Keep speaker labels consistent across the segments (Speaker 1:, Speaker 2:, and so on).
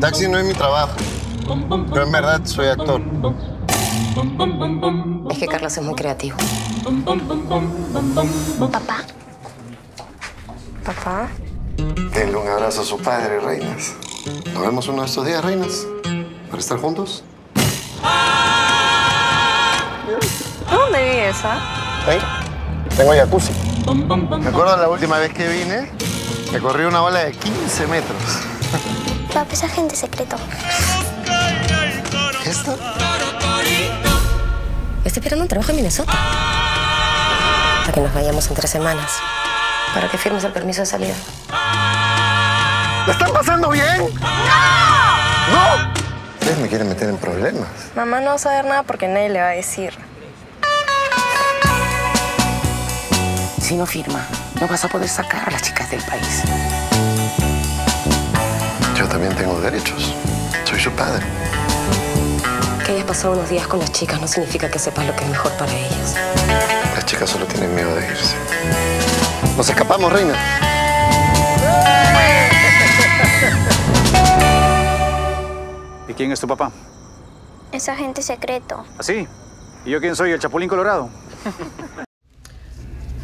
Speaker 1: Taxi no es mi trabajo, pero en verdad soy actor.
Speaker 2: Es que Carlos es muy creativo.
Speaker 3: Papá.
Speaker 2: Papá.
Speaker 1: Denle un abrazo a su padre, Reinas. Nos vemos uno de estos días, Reinas, para estar juntos.
Speaker 2: ¿Dónde vives, ah?
Speaker 1: ¿Eh? Tengo jacuzzi. Me acuerdo la última vez que vine, me corrí una ola de 15 metros.
Speaker 3: Papá, es agente secreto.
Speaker 1: ¿Qué es esto?
Speaker 2: Estoy esperando un trabajo en Minnesota. Para que nos vayamos en 3 semanas. Para que firmes el permiso de salida.
Speaker 1: ¿La están pasando bien? ¡No! ¿No? Ustedes me quieren meter en problemas.
Speaker 2: Mamá no va a saber nada porque nadie le va a decir.
Speaker 4: Si no firma, no vas a poder sacar a las chicas del país.
Speaker 1: Yo también tengo derechos. Soy su padre.
Speaker 2: Que hayas pasado unos días con las chicas no significa que sepas lo que es mejor para ellas.
Speaker 1: Las chicas solo tienen miedo de irse. Nos escapamos, Reina.
Speaker 5: ¿Y quién es tu papá?
Speaker 3: Es agente secreto.
Speaker 5: ¿Ah, sí? ¿Y yo quién soy? ¿El Chapulín Colorado?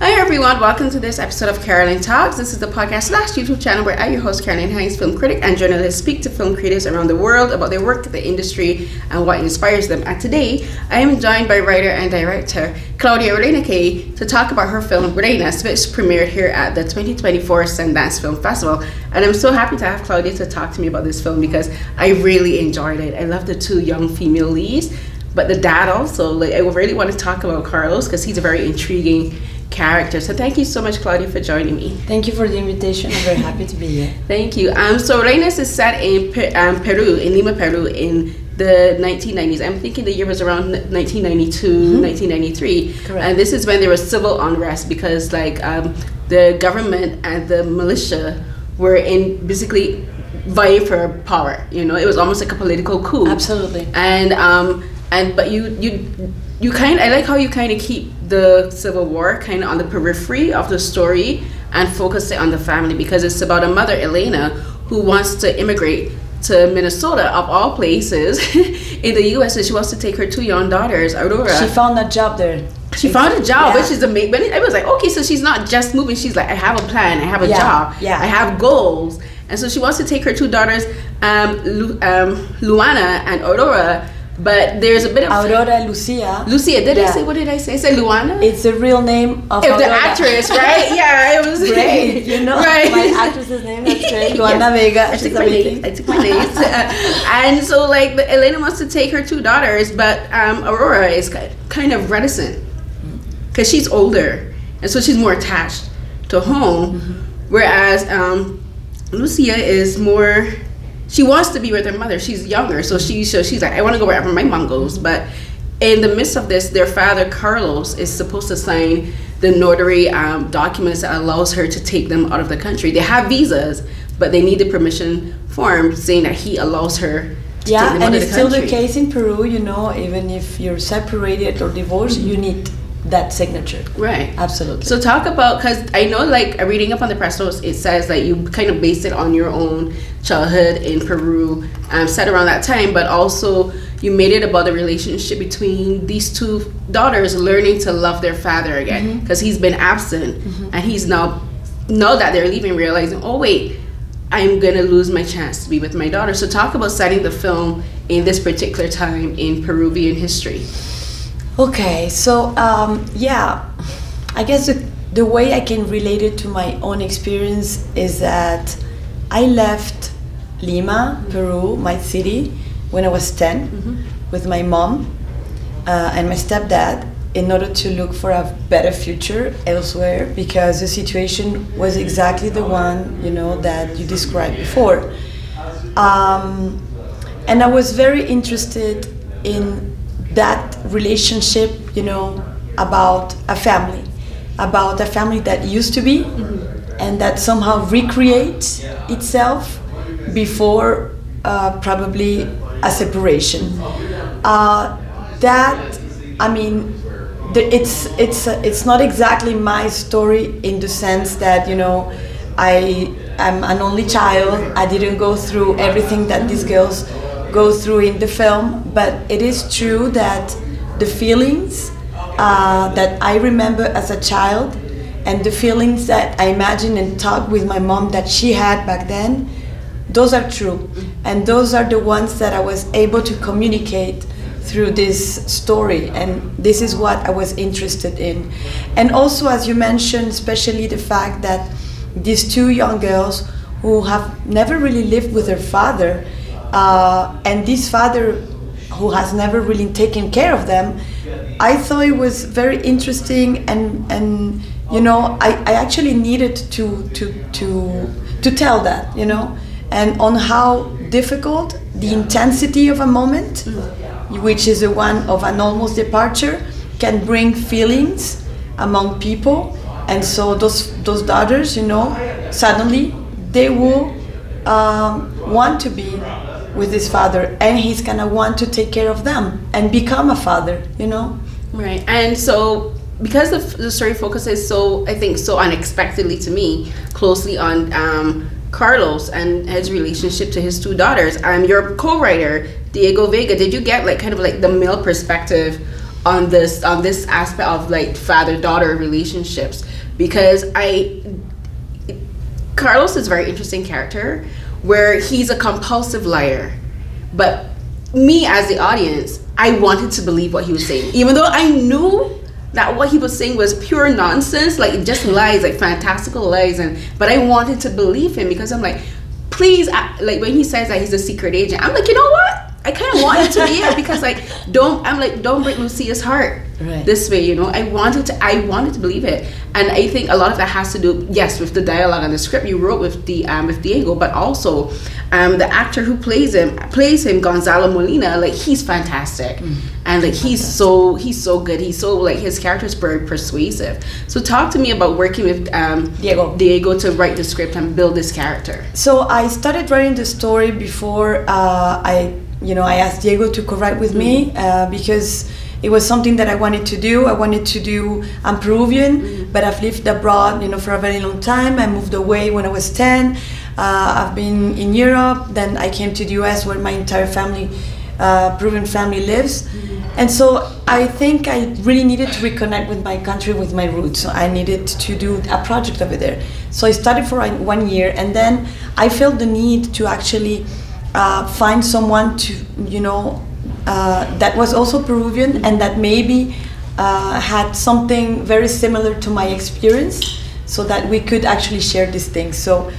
Speaker 6: Hi everyone, welcome to this episode of Carolyn Talks. This is the podcast / YouTube channel where I, your host Carolyn Hines, film critic and journalist, speak to film creators around the world about their work, the industry, and what inspires them. And today, I am joined by writer and director Klaudia Reynicke to talk about her film Reinas, which premiered here at the 2024 Sundance Film Festival. And I'm so happy to have Klaudia to talk to me about this film because I really enjoyed it. I love the 2 young female leads, but the dad also. Like, I really want to talk about Carlos because he's a very intriguing character. So thank you so much, Claudia, for joining me.
Speaker 7: Thank you for the invitation. I'm very happy to be here.
Speaker 6: Thank you. So Reinas is set in Peru, in Lima, Peru, in the 1990s. I'm thinking the year was around 1992, 1993.
Speaker 7: Correct.
Speaker 6: And this is when there was civil unrest because like the government and the militia were in basically vying for power. You know, it was almost like a political coup.
Speaker 7: Absolutely.
Speaker 6: And but you kind, I like how you kind of keep the Civil War kind of on the periphery of the story and focus it on the family because it's about a mother, Elena, who wants to immigrate to Minnesota, of all places, in the U.S. and she wants to take her 2 young daughters, Aurora.
Speaker 7: She found a job there.
Speaker 6: She found a job, which is amazing. I was like, okay, so she's not just moving. She's like, I have a plan, I have a job, I have goals. And so she wants to take her 2 daughters, Luana and Aurora. But there's a bit of
Speaker 7: Aurora Lucia.
Speaker 6: Lucia, did I say? What did I say? I said Luana.
Speaker 7: It's the real name of Aurora.
Speaker 6: The actress, right? Yeah, it was
Speaker 7: great. You know,
Speaker 6: right.
Speaker 7: My actress's name. That's great. Luana Vega.
Speaker 6: I took my name. And so, like, Elena wants to take her 2 daughters, but Aurora is kind of reticent because she's older, and so she's more attached to home, whereas Lucia is more. She wants to be with her mother. She's younger, so she's like, I want to go wherever my mom goes. But in the midst of this, their father, Carlos, is supposed to sign the notary documents that allows her to take them out of the country. They have visas, but they need the permission form saying that he allows her to take them out of the country.
Speaker 7: And it's still the case in Peru, you know, even if you're separated or divorced, you need that signature.
Speaker 6: Right.
Speaker 7: Absolutely.
Speaker 6: So talk about, because I know, like, reading up on the press notes, it says that you kind of based it on your own childhood in Peru, set around that time, but also you made it about the relationship between these 2 daughters learning to love their father again, because he's been absent, and he's now that they're leaving, realizing, oh wait, I'm gonna lose my chance to be with my daughter. So talk about setting the film in this particular time in Peruvian history.
Speaker 7: Okay, so yeah, I guess the way I can relate it to my own experience is that I left Lima, Peru, my city, when I was 10 with my mom and my stepdad in order to look for a better future elsewhere because the situation was exactly the one, you know, that you described before. And I was very interested in that relationship, you know, about a family that used to be and that somehow recreates itself before probably a separation. That, I mean, it's not exactly my story in the sense that, you know, I I'm an only child. I didn't go through everything that these girls go through in the film, but it is true that the feelings that I remember as a child and the feelings that I imagine and talk with my mom that she had back then, those are true. And those are the ones that I was able to communicate through this story, and this is what I was interested in. And also, as you mentioned, especially the fact that these two young girls who have never really lived with their father, and this father who has never really taken care of them, I thought it was very interesting, and you know, I actually needed to tell that, you know, and on how difficult the intensity of a moment, which is the one of an almost departure, can bring feelings among people. And so those daughters, you know, suddenly they will want to be with his father, and he's gonna want to take care of them and become a father, you know.
Speaker 6: Right. And so because the story focuses so unexpectedly to me closely on Carlos and his relationship to his two daughters, your co-writer Diego Vega, did you get like kind of like the male perspective on this aspect of like father-daughter relationships? Because Carlos is a very interesting character where he's a compulsive liar, but me as the audience, I wanted to believe what he was saying, even though I knew that what he was saying was pure nonsense, like just lies, like fantastical lies, but I wanted to believe him because I'm like, please, like when he says that he's a secret agent, I'm like, you know what? I kind of wanted to be it because don't break Lucia's heart this way, you know. I wanted to believe it, and I think a lot of that has to do, yes, with the dialogue and the script you wrote with with Diego, but also the actor who plays him, Gonzalo Molina, like he's fantastic, and like he's so good. He's so like his character is very persuasive. So talk to me about working with Diego to write the script and build this character.
Speaker 7: So I started writing the story before I asked Diego to co-write with me because it was something that I wanted to do. I'm Peruvian, but I've lived abroad, you know, for a very long time. I moved away when I was 10. I've been in Europe, then I came to the US where my entire family, Peruvian family lives. And so I think I really needed to reconnect with my country, with my roots. So I needed to do a project over there. So I started for 1 year, and then I felt the need to actually find someone to, you know, that was also Peruvian and that maybe had something very similar to my experience, so that we could actually share these things. So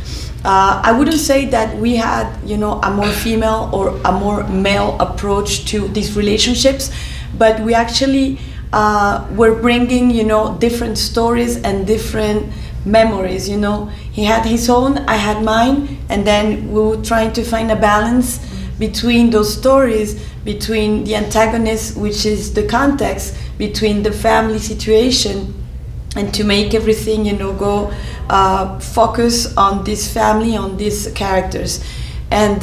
Speaker 7: I wouldn't say that we had, you know, a more female or a more male approach to these relationships, but we actually were bringing, you know, different stories and different memories, you know. He had his own, I had mine, and then we were trying to find a balance between those stories, between the antagonist, which is the context, between the family situation, and to make everything, you know, go focus on this family, on these characters. And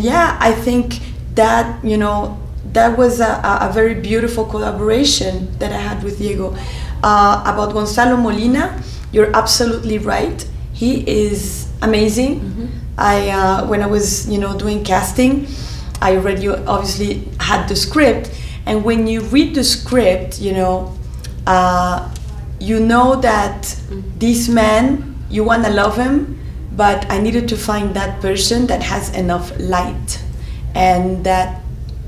Speaker 7: yeah, I think that, you know, that was a very beautiful collaboration that I had with Diego. About Gonzalo Molina, you're absolutely right. He is amazing. When I was, you know, doing casting, I already obviously had the script, and when you read the script, you know that this man, you want to love him, but I needed to find that person that has enough light and that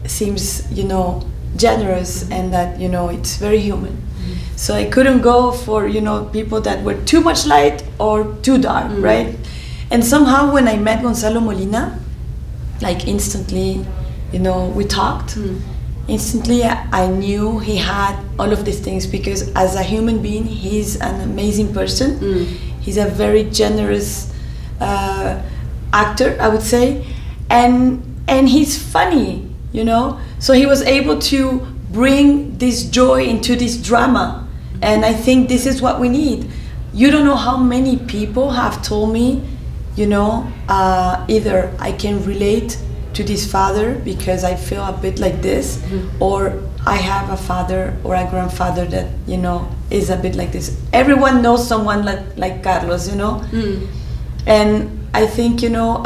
Speaker 7: seems, you know, generous, and that, you know, it's very human. So I couldn't go for, you know, people that were too much light or too dark, right? And somehow when I met Gonzalo Molina, like instantly, you know, we talked. Instantly I knew he had all of these things, because as a human being, he's an amazing person. He's a very generous actor, I would say, and he's funny, you know. So he was able to bring this joy into this drama, and I think this is what we need. You don't know how many people have told me, you know, either I can relate to this father because I feel a bit like this, or I have a father or a grandfather that, you know, is a bit like this. Everyone knows someone like Carlos, you know. And I think, you know,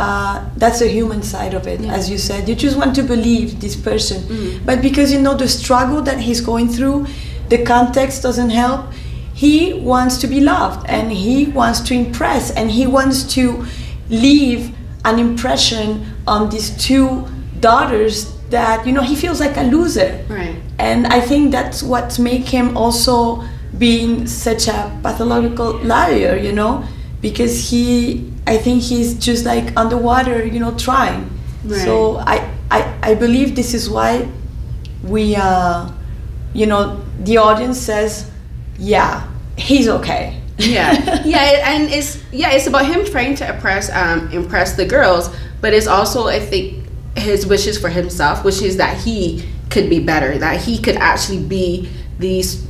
Speaker 7: that's a human side of it. As you said, you just want to believe this person. But because, you know, the struggle that he's going through, the context doesn't help. He wants to be loved, and he wants to impress, and he wants to leave an impression on these two daughters that, you know, he feels like a loser.
Speaker 6: Right.
Speaker 7: And I think that's what makes him also being such a pathological liar, you know, because I think he's just like underwater, you know, trying.
Speaker 6: Right.
Speaker 7: So I believe this is why we, you know, the audience says, yeah, he's okay.
Speaker 6: Yeah, yeah, and it's about him trying to impress the girls, but it's also, I think, his wishes for himself, which is that he could be better, that he could actually be these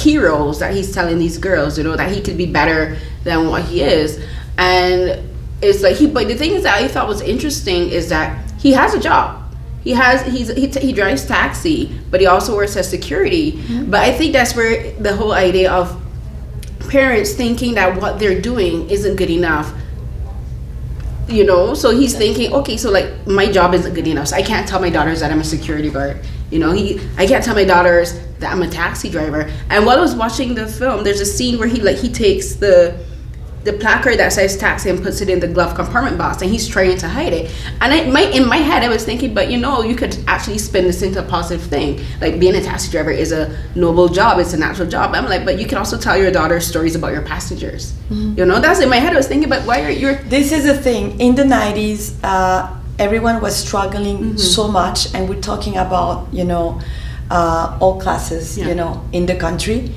Speaker 6: heroes that he's telling these girls, you know, that he could be better than what he is. And it's like but the thing is that I thought was interesting is that he has a job. He drives taxi, but he also works as security. But I think that's where the whole idea of parents thinking that what they're doing isn't good enough, you know. So he's thinking, okay, so like my job isn't good enough, so I can't tell my daughters that I'm a security guard, you know. I can't tell my daughters that I'm a taxi driver. And while I was watching the film, there's a scene where he takes the placard that says taxi and puts it in the glove compartment box, and he's trying to hide it. And in my head I was thinking, but you know, you could actually spin this into a positive thing. Like, being a taxi driver is a noble job, it's a natural job. I'm like, but you can also tell your daughter stories about your passengers. You know, that's in my head I was thinking, but why are you?
Speaker 7: This is the thing, in the 90s, everyone was struggling so much, and we're talking about, you know, all classes, you know, in the country.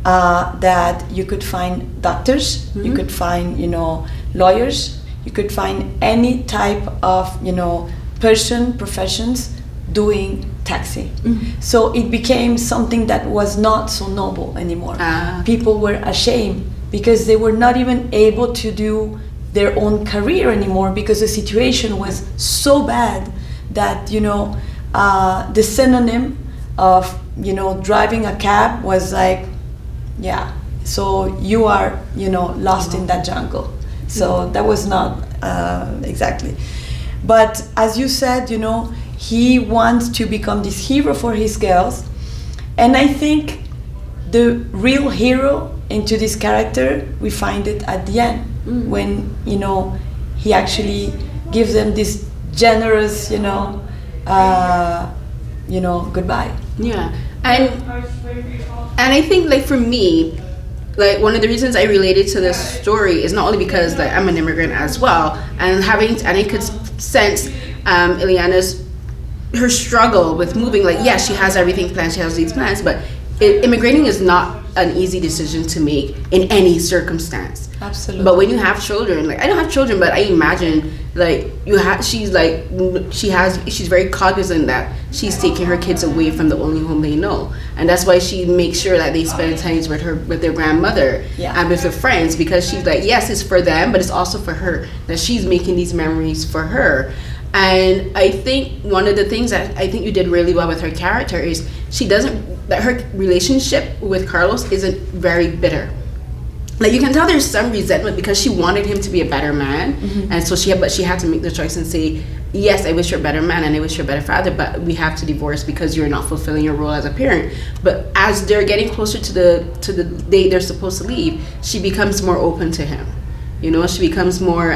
Speaker 7: That you could find doctors, you could find, you know, lawyers, you could find any type of, you know, professions doing taxi. So it became something that was not so noble anymore. People were ashamed because they were not even able to do their own career anymore, because the situation was so bad that, you know, the synonym of, you know, driving a cab was like, yeah, so you are, you know, lost in that jungle. So that was not exactly. But as you said, you know, he wants to become this hero for his girls. And I think the real hero into this character, we find it at the end, when, you know, he actually gives them this generous, you know, goodbye.
Speaker 6: Yeah. And I think, like, for me, like, one of the reasons I related to this story is not only because, like, I'm an immigrant as well, and I could sense Ileana's her struggle with moving. Like, yes, she has everything planned, she has these plans, but immigrating is not an easy decision to make in any circumstance.
Speaker 7: Absolutely.
Speaker 6: But when you have children, like, I don't have children, but I imagine, like, she's very cognizant that she's taking her kids away from the only home they know, and that's why she makes sure that they spend time with their grandmother and with their friends, because she's like, yes, it's for them, but it's also for her, that she's making these memories for her. And I think one of the things that I think you did really well with her character is that her relationship with Carlos isn't very bitter. Like, you can tell there's some resentment because she wanted him to be a better man, and so she had to make the choice and say, yes, I wish you're a better man and I wish you're a better father, but we have to divorce because you're not fulfilling your role as a parent. But as they're getting closer to the date they're supposed to leave, she becomes more open to him. You know, she becomes more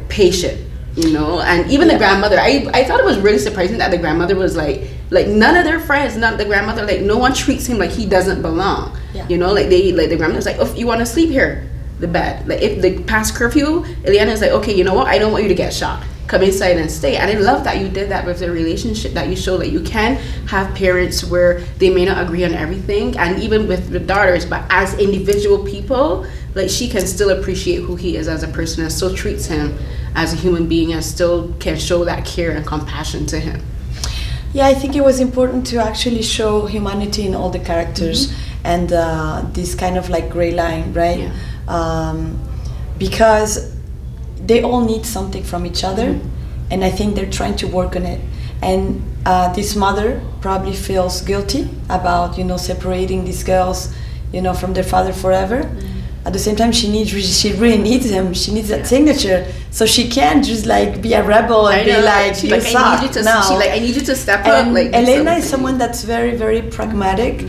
Speaker 6: patient. You know, and even the grandmother, I thought it was really surprising that the grandmother was like none of their friends, the grandmother, like, no one treats him like he doesn't belong. You know, like the grandmother's like, oh, if you want to sleep here, the bed. Like, if they pass curfew, Ileana's like, okay, you know what, I don't want you to get shot. Come inside and stay. And I love that you did that with the relationship, that you show that you can have parents where they may not agree on everything, and even with the daughters, but as individual people, like, she can still appreciate who he is as a person and still treats him as a human being and still can show that care and compassion to him.
Speaker 7: Yeah, I think it was important to actually show humanity in all the characters, and this kind of like gray line, right? Because they all need something from each other, and I think they're trying to work on it. And this mother probably feels guilty about, you know, separating these girls, you know, from their father forever. at the same time she really needs him. She needs that signature, so she can't just like be a rebel and be like,
Speaker 6: she's
Speaker 7: you
Speaker 6: like,
Speaker 7: suck.
Speaker 6: I need you to step
Speaker 7: and
Speaker 6: up. Like,
Speaker 7: Elena is someone that's very, very pragmatic,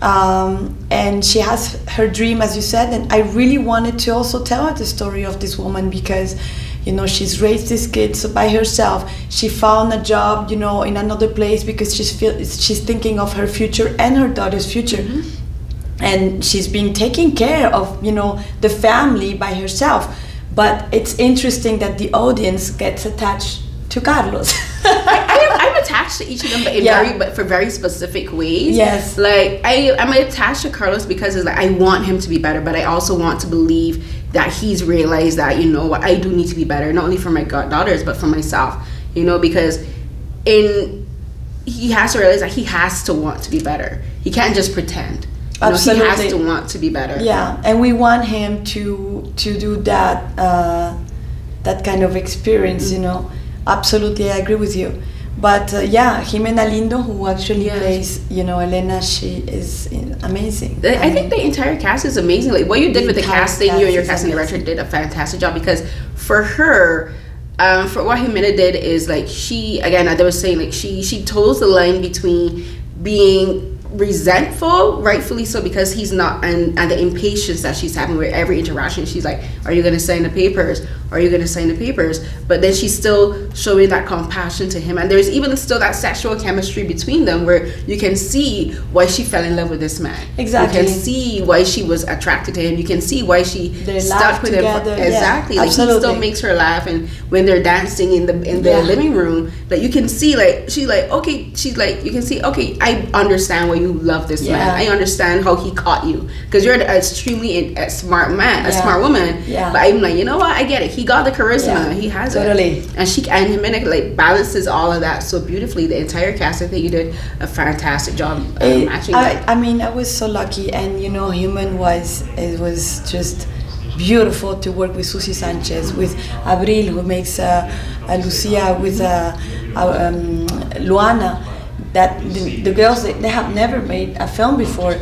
Speaker 7: and she has her dream, as you said, and I really wanted to also tell her the story of this woman, because you know, she's raised these kids by herself. She found a job, you know, in another place because she's thinking of her future and her daughter's future. And she's been taking care of, you know, the family by herself. But it's interesting that the audience gets attached to Carlos.
Speaker 6: I'm attached to each of them, but for very specific ways.
Speaker 7: Yes.
Speaker 6: Like I'm attached to Carlos because it's like I want him to be better, but I also want to believe that he's realized that, you know what, I do need to be better, not only for my daughters but for myself. You know, because he has to realize that he has to want to be better. He can't just pretend.
Speaker 7: Absolutely.
Speaker 6: You know, he has to want to be better.
Speaker 7: Yeah, and we want him to do that that kind of experience. You know, absolutely, I agree with you. But yeah, Jimena Lindo, who actually plays, you know, Elena, she is amazing.
Speaker 6: I think the entire cast is amazing. Like what you did with the casting, you and your casting director did a fantastic job, because for her, for what Jimena did is like she, again, as I was saying, like she toes the line between being resentful, rightfully so, because he's not, and the impatience that she's having with every interaction. She's like, are you going to sign the papers? Are you going to sign the papers? But then she's still showing that compassion to him, and there's even still that sexual chemistry between them where you can see why she fell in love with this man.
Speaker 7: Exactly.
Speaker 6: You can see why she was attracted to him. You can see why she stuck with
Speaker 7: together.
Speaker 6: him. Exactly.
Speaker 7: Yeah,
Speaker 6: like he still makes her laugh, and when they're dancing in the living room, like you can see, like she's like, okay, she's like, you can see, okay, I understand why you love this man. I understand how he caught you, because you're an extremely smart man, a smart woman. But I'm like, you know what, I get it. He got the charisma. He has it. And Jimena like balances all of that so beautifully. The entire cast, I think you did a fantastic job matching that.
Speaker 7: I mean, I was so lucky, and you know, it was just beautiful to work with Susi Sanchez, with Abril, who makes Lucia, with Luana. That the girls, they have never made a film before,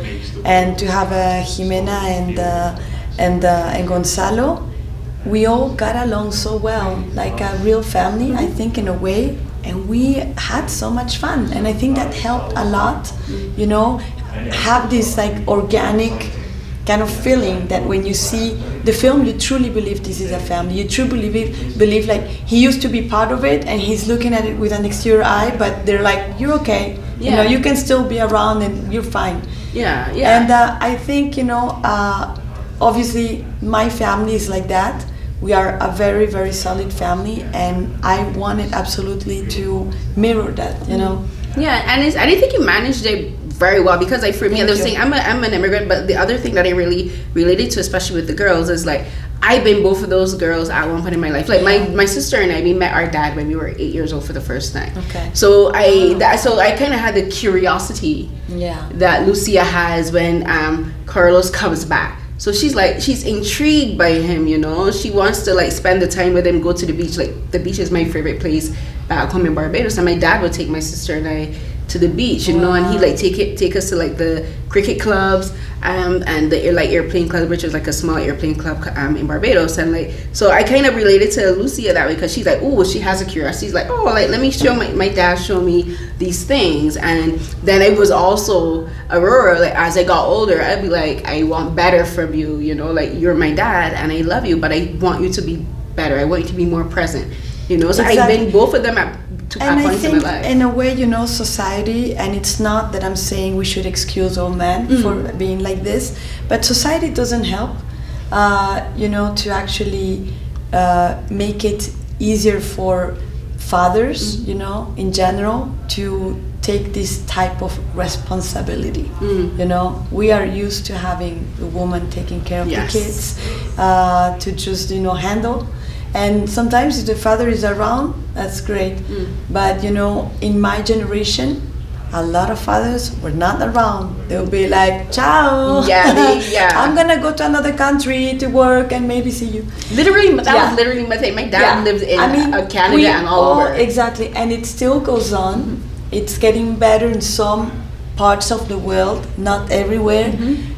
Speaker 7: and to have Jimena and Gonzalo, we all got along so well, like a real family, I think, in a way, and we had so much fun, and I think that helped a lot, you know, have this like organic kind of feeling that when you see the film, you truly believe this is a family. You truly believe like he used to be part of it, and he's looking at it with an exterior eye, but they're like, you're okay. You know, you can still be around and you're fine. And I think, you know, obviously my family is like that. We are a very, very solid family, and I wanted absolutely to mirror that, you know.
Speaker 6: Yeah, and I didn't think you managed it very well, because like for me, I was saying I'm an immigrant, but the other thing that I really related to, especially with the girls, is like I've been both of those girls at one point in my life. Like my sister and I, we met our dad when we were 8 years old for the first time. So I kind of had the curiosity that Lucia has when Carlos comes back. So she's intrigued by him, you know. She wants to like spend the time with him, go to the beach. Like the beach is my favorite place back home in Barbados, and my dad would take my sister and I to the beach, you know, and he like take us to like the cricket clubs and the airplane club, which is like a small airplane club in Barbados. And like, so I kind of related to Lucia that way, because she's like, oh, she has a curiosity. She's like, oh, like let me show my dad show me these things. And then it was also Aurora, like as I got older, I'd be like, I want better from you, you know, like you're my dad and I love you, but I want you to be better. I want you to be more present, you know. So I've been both of them at points in my life.
Speaker 7: In a way, you know, society, and it's not that I'm saying we should excuse all men for being like this, but society doesn't help, you know, to actually make it easier for fathers, you know, in general, to take this type of responsibility. You know, we are used to having the woman taking care of the kids, to just, you know, handle. And sometimes if the father is around, that's great. But you know, in my generation, a lot of fathers were not around. They'll be like, ciao, I'm gonna go to another country to work and maybe see you.
Speaker 6: Literally, that was literally my thing. My dad lives in Canada and all over.
Speaker 7: Exactly, and it still goes on. It's getting better in some parts of the world, not everywhere.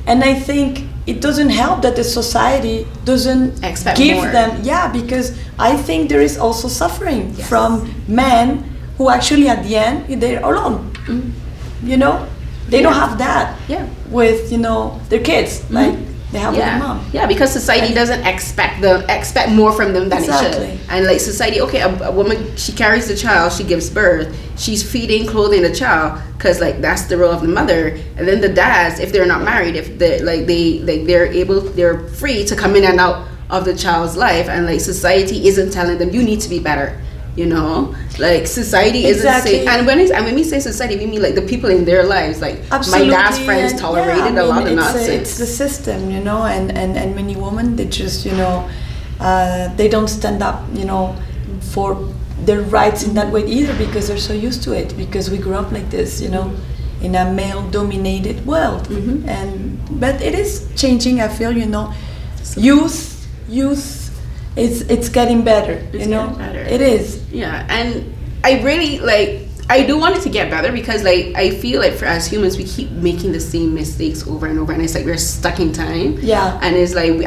Speaker 7: And I think it doesn't help that the society doesn't
Speaker 6: Expect
Speaker 7: give
Speaker 6: more.
Speaker 7: them, because I think there is also suffering from men who actually at the end they're alone. You know, they don't have that with their kids like they have with their mom.
Speaker 6: Yeah, because society doesn't expect more from them than it
Speaker 7: Exactly.
Speaker 6: should. And like society, okay, a woman, she carries the child, she gives birth, she's feeding, clothing the child, because like that's the role of the mother. And then the dads, if they're not married, if they're free to come in and out of the child's life, and like society isn't telling them you need to be better. You know, like society isn't saying, and when we say society, we mean like the people in their lives. Like
Speaker 7: Absolutely.
Speaker 6: my dad's friends tolerated a lot of nonsense.
Speaker 7: It's the system, and many women, they just, they don't stand up, for their rights in that way either, because they're so used to it, because we grew up like this, in a male-dominated world. But it is changing, I feel, youth. It's getting better,
Speaker 6: Getting better.
Speaker 7: It is.
Speaker 6: Yeah, and I really I do want it to get better, because like I feel like as humans we keep making the same mistakes over and over, and it's like we're stuck in time.
Speaker 7: Yeah.
Speaker 6: And it's like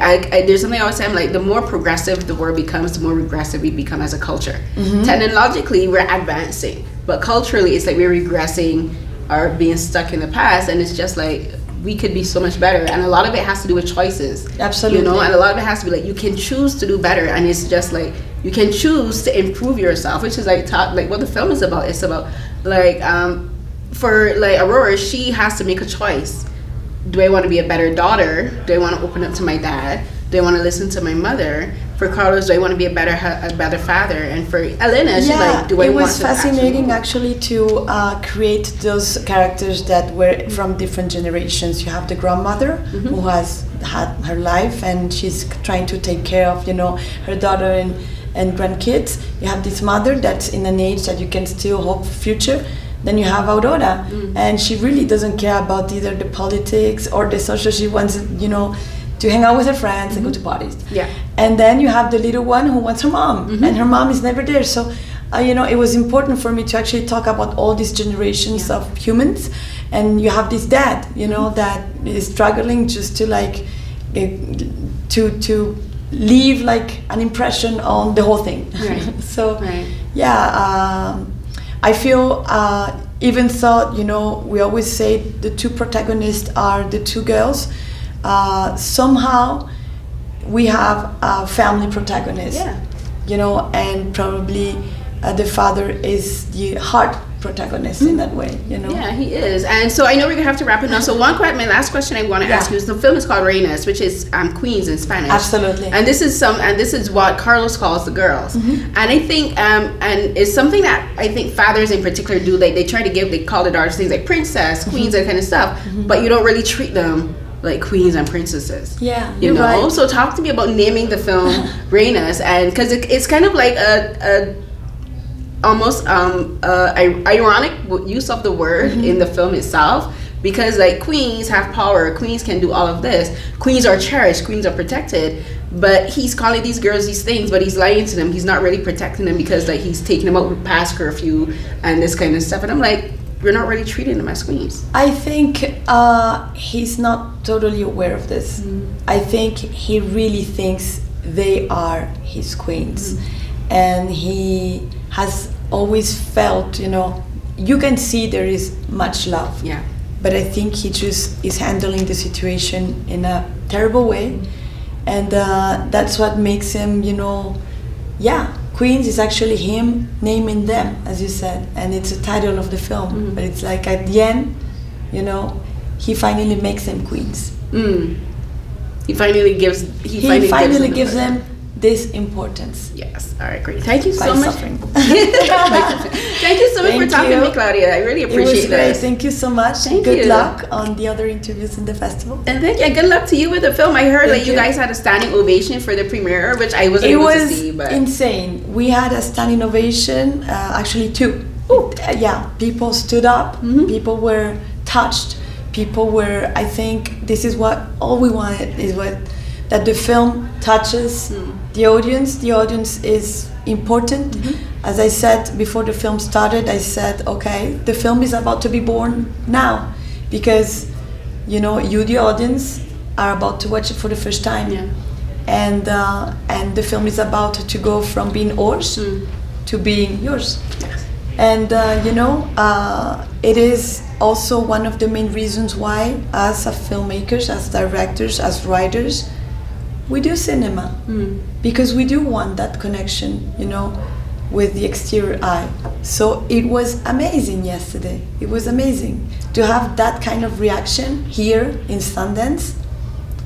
Speaker 6: there's something I always say, I'm like, the more progressive the world becomes, the more regressive we become as a culture. Technologically we're advancing, but culturally it's like we're regressing or being stuck in the past, and it's just like we could be so much better, and a lot of it has to do with choices.
Speaker 7: Absolutely.
Speaker 6: And a lot of it has to be like you can choose to do better, and it's just like you can choose to improve yourself, which is like what the film is about. It's about like for like Aurora, she has to make a choice. Do I want to be a better daughter? Do I want to open up to my dad? Do I want to listen to my mother? For Carlos, do I want to be a better father? And for Elena, she's like, do I want to?
Speaker 7: It was fascinating actually to create those characters that were from different generations. You have the grandmother who has had her life, and she's trying to take care of her daughter and grandkids. You have this mother that's in an age that you can still hope for future. Then you have Aurora, and she really doesn't care about either the politics or the social. She wants to hang out with her friends and go to parties.
Speaker 6: Yeah.
Speaker 7: And then you have the little one who wants her mom, and her mom is never there. So, it was important for me to actually talk about all these generations of humans. And you have this dad, that is struggling just to like, to leave like an impression on the whole thing.
Speaker 6: Right.
Speaker 7: So, I feel, even though, we always say the two protagonists are the two girls, somehow we have a family protagonist, and probably the father is the heart protagonist in that way,
Speaker 6: Yeah, he is. And so I know we're gonna have to wrap it now. So my last question I want to ask you is, the film is called Reinas, which is Queens in Spanish.
Speaker 7: Absolutely.
Speaker 6: And this is what Carlos calls the girls. And I think and it's something that I think fathers in particular do. Like they call the daughters things like princess, queens, that kind of stuff. But you don't really treat them like queens and princesses.
Speaker 7: Yeah,
Speaker 6: you know.
Speaker 7: Right.
Speaker 6: So talk to me about naming the film Reinas, and because it's kind of like a almost ironic use of the word in the film itself, because like queens have power, queens can do all of this, queens are cherished, queens are protected, but he's calling these girls these things, but he's lying to them. He's not really protecting them, because like he's taking them out past curfew and this kind of stuff. And I'm like, we're not really treating them as queens.
Speaker 7: I think he's not totally aware of this. I think he really thinks they are his queens, and he has always felt, you can see there is much love.
Speaker 6: Yeah.
Speaker 7: But I think he just is handling the situation in a terrible way, and that's what makes him, Queens is actually him naming them, as you said, and it's the title of the film. But it's like at the end, he finally makes them queens.
Speaker 6: He finally gives
Speaker 7: them this importance.
Speaker 6: Yes. All right, great. Thank you so
Speaker 7: By
Speaker 6: much.
Speaker 7: suffering.
Speaker 6: Thank you so much for talking to me, Claudia. I really appreciate
Speaker 7: It was great.
Speaker 6: this.
Speaker 7: Thank you so much.
Speaker 6: Thank
Speaker 7: Good
Speaker 6: you.
Speaker 7: luck on the other interviews in the festival.
Speaker 6: And thank you. Good luck to you with the film. I heard
Speaker 7: Thank
Speaker 6: that you guys had a standing ovation for the premiere, which I wasn't
Speaker 7: It
Speaker 6: able
Speaker 7: was
Speaker 6: to see. But
Speaker 7: insane. We had a standing ovation, actually two. People stood up. People were touched. People were, I think this is what all we wanted, is that the film touches the audience. The audience is important. As I said before the film started, I said, okay, the film is about to be born now, because you, the audience, are about to watch it for the first time.
Speaker 6: Yeah.
Speaker 7: And the film is about to go from being ours to being yours.
Speaker 6: Yes.
Speaker 7: And it is also one of the main reasons why, as filmmakers, as directors, as writers, we do cinema, because we do want that connection, with the exterior eye. So it was amazing yesterday. It was amazing to have that kind of reaction here in Sundance.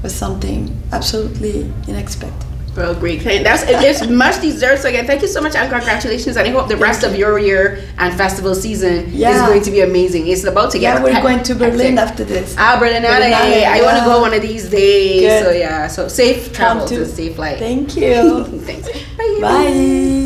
Speaker 7: Was something absolutely unexpected.
Speaker 6: Well, great. It's much deserved. So again, thank you so much and congratulations. And I hope the rest of your year and festival season is going to be amazing. It's about to get
Speaker 7: we're going to Berlin after this.
Speaker 6: Berlinale. I want to go one of these days. Good. So safe travels and safe flight.
Speaker 7: Thank you.
Speaker 6: Thanks.
Speaker 7: Bye.